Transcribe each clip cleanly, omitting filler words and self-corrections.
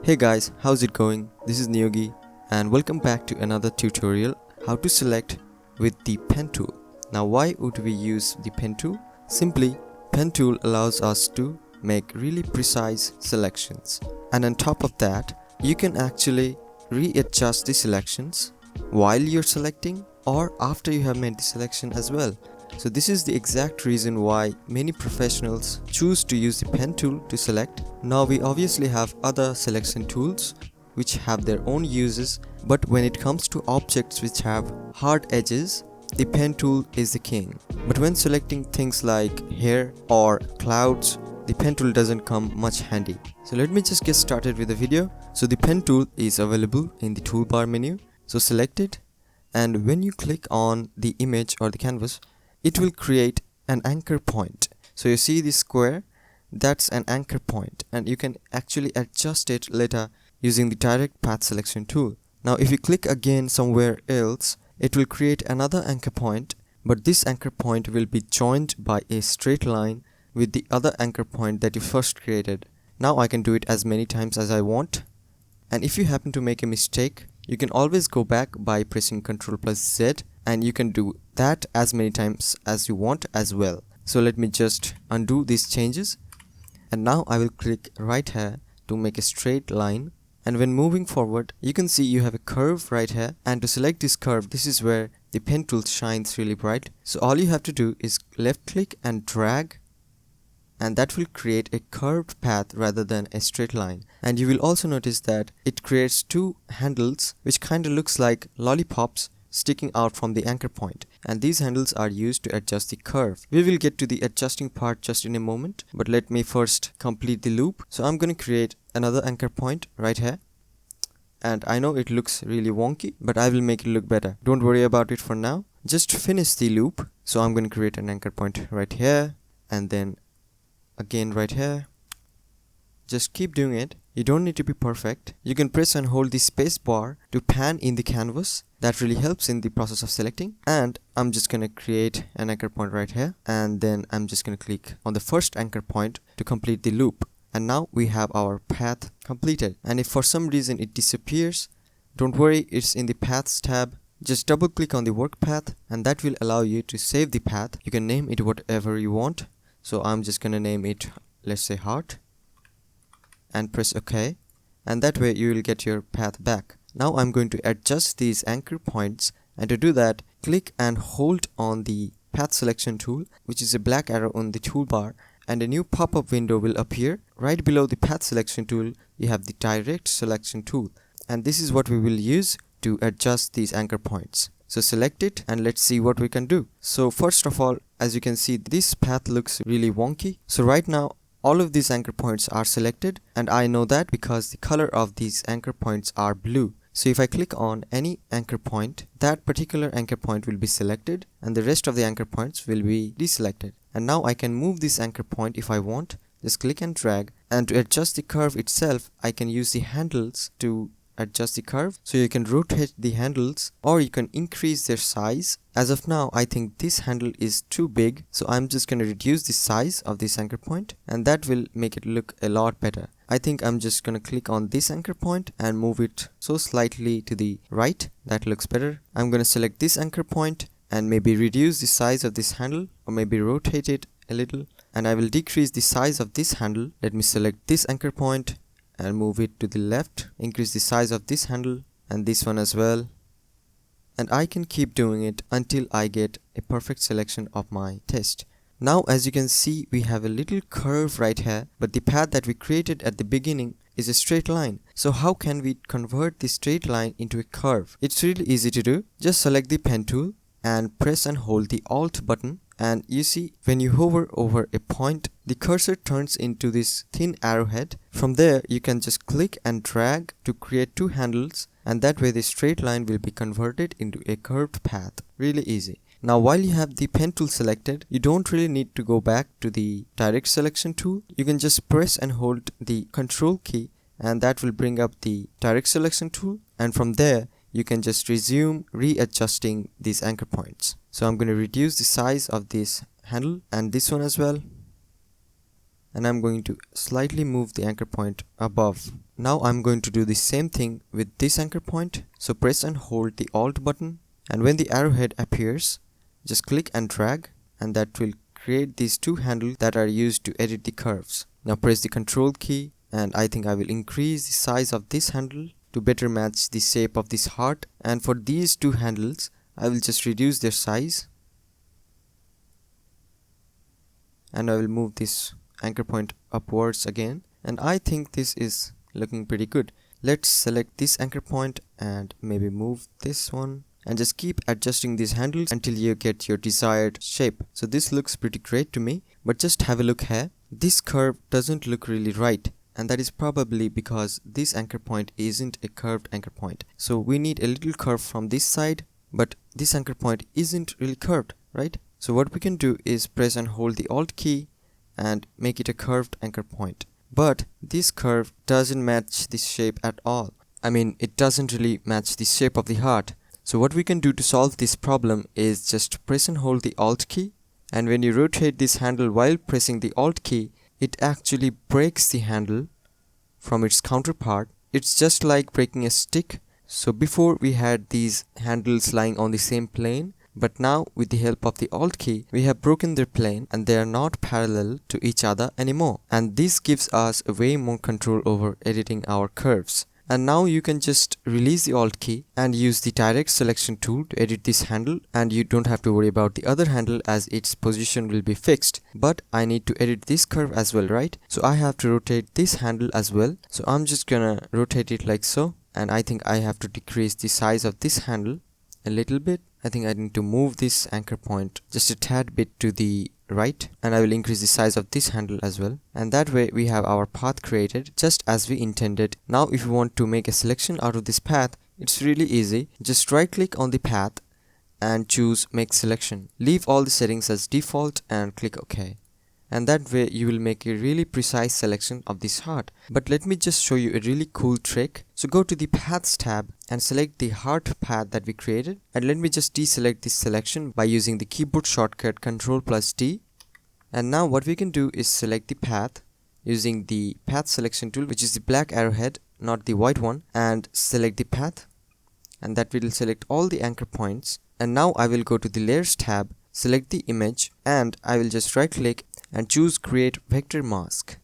Hey guys, how's it going? This is Niyogi and welcome back to another tutorial how to select with the pen tool. Now why would we use the pen tool? Simply, pen tool allows us to make really precise selections, and on top of that you can actually readjust the selections while you're selecting or after you have made the selection as well. So this is the exact reason why many professionals choose to use the pen tool to select. Now we obviously have other selection tools which have their own uses, but when it comes to objects which have hard edges, the pen tool is the king. But when selecting things like hair or clouds, the pen tool doesn't come much handy. So let me just get started with the video. So the pen tool is available in the toolbar menu. So select it, and when you click on the image or the canvas, it will create an anchor point. So you see this square, that's an anchor point, and you can actually adjust it later using the direct path selection tool. Now if you click again somewhere else, it will create another anchor point, but this anchor point will be joined by a straight line with the other anchor point that you first created. Now I can do it as many times as I want, and if you happen to make a mistake, you can always go back by pressing Ctrl+Z, and you can do that as many times as you want as well. So let me just undo these changes, and now I will click right here to make a straight line, and when moving forward you can see you have a curve right here, and to select this curve, this is where the pen tool shines really bright. So all you have to do is left click and drag, and that will create a curved path rather than a straight line. And you will also notice that it creates two handles which kind of looks like lollipops sticking out from the anchor point, and these handles are used to adjust the curve. We will get to the adjusting part just in a moment, but let me first complete the loop. So I'm going to create another anchor point right here, and I know it looks really wonky, but I will make it look better. Don't worry about it for now, just finish the loop. So I'm going to create an anchor point right here, and then again right here. Just keep doing it. You don't need to be perfect. You can press and hold the space bar to pan in the canvas. That really helps in the process of selecting. And I'm just gonna create an anchor point right here, and then I'm just gonna click on the first anchor point to complete the loop. And now we have our path completed. And if for some reason it disappears, don't worry, it's in the paths tab. Just double click on the work path, and that will allow you to save the path. You can name it whatever you want. So I'm just gonna name it, let's say, heart, and press OK, and that way you will get your path back. Now I'm going to adjust these anchor points, and to do that, click and hold on the path selection tool, which is a black arrow on the toolbar, and a new pop-up window will appear. Right below the path selection tool you have the direct selection tool, and this is what we will use to adjust these anchor points. So select it, and let's see what we can do. So first of all, as you can see, this path looks really wonky. So right now all of these anchor points are selected, and I know that because the color of these anchor points are blue. So if I click on any anchor point, that particular anchor point will be selected, and the rest of the anchor points will be deselected. And now I can move this anchor point if I want. Just click and drag, and to adjust the curve itself, I can use the handles to adjust the curve. So you can rotate the handles, or you can increase their size. As of now, I think this handle is too big, so I'm just going to reduce the size of this anchor point, and that will make it look a lot better. I think I'm just going to click on this anchor point and move it so slightly to the right. That looks better. I'm going to select this anchor point and maybe reduce the size of this handle, or maybe rotate it a little, and I will decrease the size of this handle. Let me select this anchor point and move it to the left, increase the size of this handle and this one as well, and I can keep doing it until I get a perfect selection of my test. Now as you can see, we have a little curve right here, but the path that we created at the beginning is a straight line. So how can we convert this straight line into a curve? It's really easy to do. Just select the pen tool and press and hold the Alt button, and you see when you hover over a point, the cursor turns into this thin arrowhead. From there you can just click and drag to create two handles, and that way the straight line will be converted into a curved path. Really easy. Now while you have the pen tool selected, you don't really need to go back to the direct selection tool. You can just press and hold the Control key, and that will bring up the direct selection tool, and from there you can just resume readjusting these anchor points. So I'm going to reduce the size of this handle and this one as well, and I'm going to slightly move the anchor point above Now I'm going to do the same thing with this anchor point. So press and hold the Alt button, and when the arrowhead appears, just click and drag, and that will create these two handles that are used to edit the curves. Now press the Control key, and I think I will increase the size of this handle to better match the shape of this heart. And for these two handles, I will just reduce their size, and I will move this anchor point upwards again, and I think this is looking pretty good. Let's select this anchor point and maybe move this one, and just keep adjusting these handles until you get your desired shape. So this looks pretty great to me, but just have a look here. This curve doesn't look really right, and that is probably because this anchor point isn't a curved anchor point. So we need a little curve from this side, but this anchor point isn't really curved, right? So what we can do is press and hold the Alt key and make it a curved anchor point. But this curve doesn't match this shape at all. I mean, it doesn't really match the shape of the heart. So what we can do to solve this problem is just press and hold the Alt key, and when you rotate this handle while pressing the Alt key, it actually breaks the handle from its counterpart. It's just like breaking a stick. So before we had these handles lying on the same plane, but now with the help of the Alt key, we have broken their plane and they are not parallel to each other anymore. And this gives us way more control over editing our curves. And now you can just release the Alt key and use the direct selection tool to edit this handle, and you don't have to worry about the other handle as its position will be fixed. But I need to edit this curve as well, right? So I have to rotate this handle as well. So I'm just gonna rotate it like so, and I think I have to decrease the size of this handle a little bit. I think I need to move this anchor point just a tad bit to the right, and I will increase the size of this handle as well, and that way we have our path created just as we intended. Now if you want to make a selection out of this path, it's really easy. Just right click on the path and choose make selection. Leave all the settings as default and click OK, and that way you will make a really precise selection of this heart. But let me just show you a really cool trick. So go to the paths tab and select the heart path that we created, and let me just deselect this selection by using the keyboard shortcut Ctrl+D. And now what we can do is select the path using the path selection tool, which is the black arrowhead, not the white one, and select the path, and that will select all the anchor points. And now I will go to the layers tab, select the image, and I will just right click and choose create vector mask,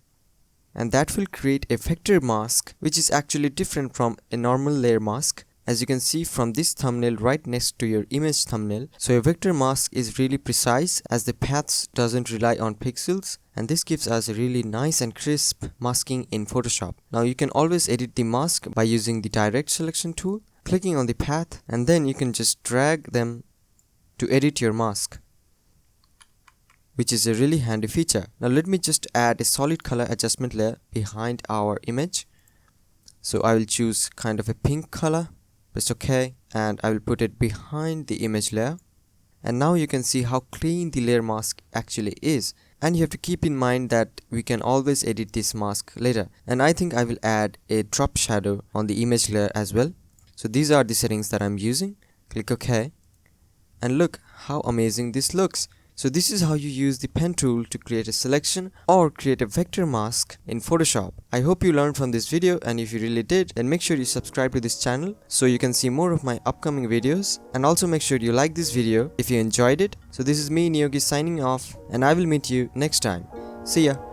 and that will create a vector mask which is actually different from a normal layer mask, as you can see from this thumbnail right next to your image thumbnail. So a vector mask is really precise as the paths doesn't rely on pixels, and this gives us a really nice and crisp masking in Photoshop. Now you can always edit the mask by using the direct selection tool, clicking on the path, and then you can just drag them to edit your mask, which is a really handy feature. Now let me just add a solid color adjustment layer behind our image. So I will choose kind of a pink color, press OK, and I will put it behind the image layer. And now you can see how clean the layer mask actually is. And you have to keep in mind that we can always edit this mask later. And I think I will add a drop shadow on the image layer as well. So these are the settings that I'm using. Click OK, and look how amazing this looks. So this is how you use the pen tool to create a selection or create a vector mask in Photoshop. I hope you learned from this video, and if you really did, then make sure you subscribe to this channel so you can see more of my upcoming videos, and also make sure you like this video if you enjoyed it. So this is me, Niyogi, signing off, and I will meet you next time. See ya.